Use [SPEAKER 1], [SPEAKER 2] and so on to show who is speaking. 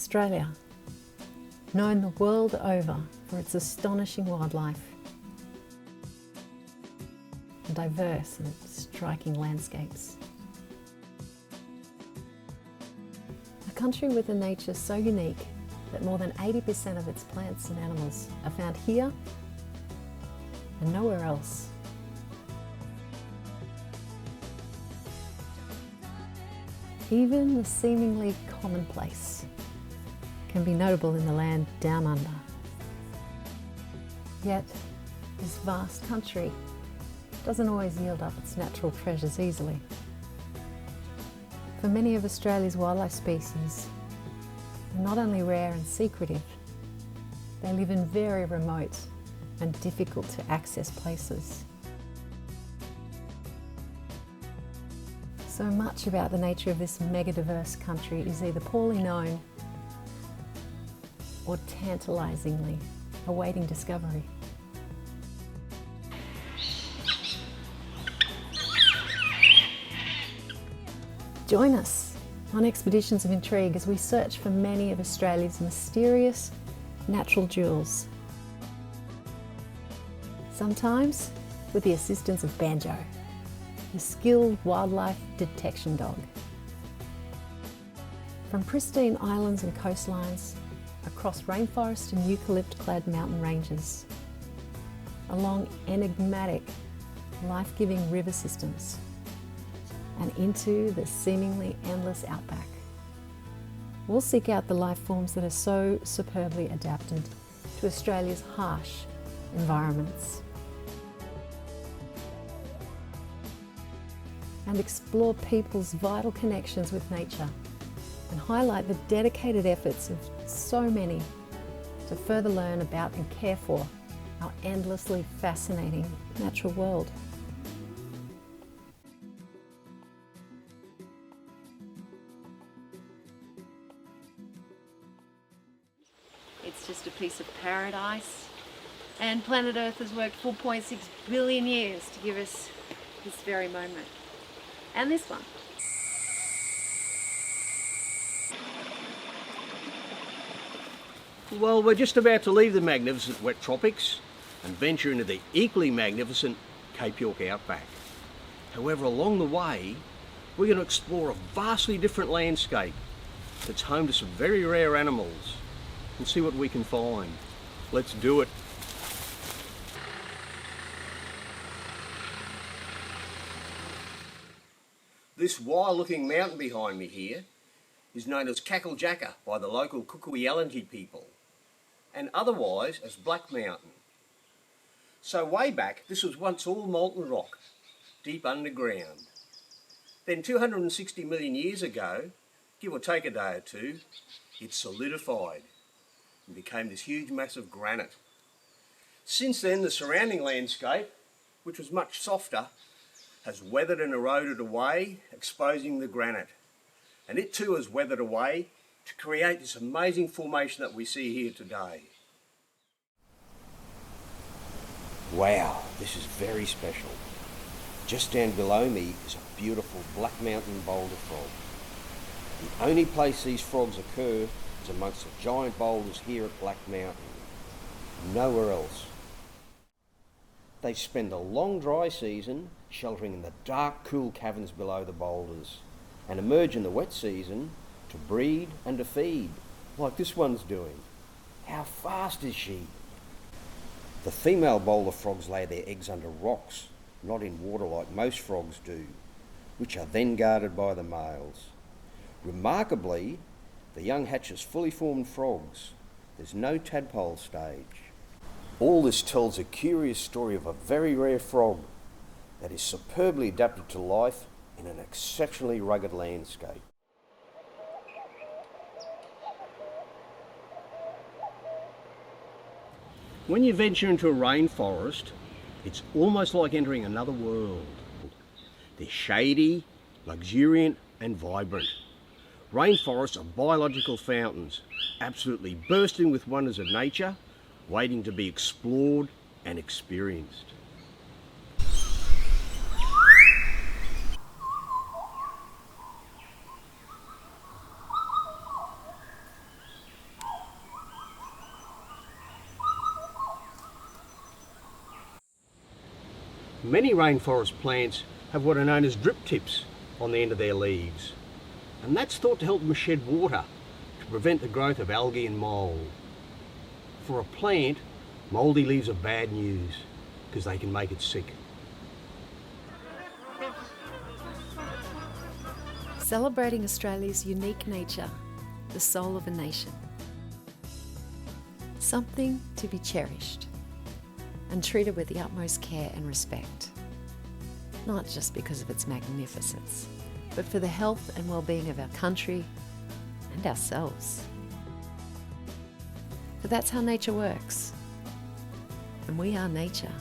[SPEAKER 1] Australia, known the world over for its astonishing wildlife and diverse and striking landscapes. A country with a nature so unique that more than 80% of its plants and animals are found here and nowhere else. Even the seemingly commonplace can be notable in the land down under. Yet, this vast country doesn't always yield up its natural treasures easily. For many of Australia's wildlife species, they're not only rare and secretive, they live in very remote and difficult to access places. So much about the nature of this mega-diverse country is either poorly known or tantalisingly awaiting discovery. Join us on Expeditions of Intrigue as we search for many of Australia's mysterious natural jewels. Sometimes with the assistance of Banjo, the skilled wildlife detection dog. From pristine islands and coastlines, across rainforest and eucalypt-clad mountain ranges, along enigmatic, life-giving river systems, and into the seemingly endless outback. We'll seek out the life forms that are so superbly adapted to Australia's harsh environments, and explore people's vital connections with nature and highlight the dedicated efforts of so many to further learn about and care for our endlessly fascinating natural world. It's just a piece of paradise, and planet Earth has worked 4.6 billion years to give us this very moment. And this one.
[SPEAKER 2] Well, we're just about to leave the magnificent wet tropics and venture into the equally magnificent Cape York outback. However, along the way, we're going to explore a vastly different landscape that's home to some very rare animals and see what we can find. Let's do it. This wild-looking mountain behind me here is known as Cacklejacker by the local Kukuyalanji people, and otherwise as Black Mountain. So way back, this was once all molten rock, deep underground. Then 260 million years ago, give or take a day or two, it solidified and became this huge mass of granite. Since then, the surrounding landscape, which was much softer, has weathered and eroded away, exposing the granite. And it too has weathered away to create this amazing formation that we see here today. Wow, this is very special. Just down below me is a beautiful Black Mountain boulder frog. The only place these frogs occur is amongst the giant boulders here at Black Mountain. Nowhere else. They spend a long dry season sheltering in the dark, cool caverns below the boulders and emerge in the wet season to breed and to feed, like this one's doing. How fast is she? The female boulder frogs lay their eggs under rocks, not in water like most frogs do, which are then guarded by the males. Remarkably, the young hatch as fully formed frogs. There's no tadpole stage. All this tells a curious story of a very rare frog that is superbly adapted to life in an exceptionally rugged landscape. When you venture into a rainforest, it's almost like entering another world. They're shady, luxuriant and vibrant. Rainforests are biological fountains, absolutely bursting with wonders of nature, waiting to be explored and experienced.
[SPEAKER 3] Many rainforest plants have what are known as drip tips on the end of their leaves, and that's thought to help them shed water to prevent the growth of algae and mould. For a plant, mouldy leaves are bad news because they can make it sick.
[SPEAKER 1] Celebrating Australia's unique nature, the soul of a nation. Something to be cherished and treated with the utmost care and respect, not just because of its magnificence, but for the health and well-being of our country and ourselves. For that's how nature works, and we are nature.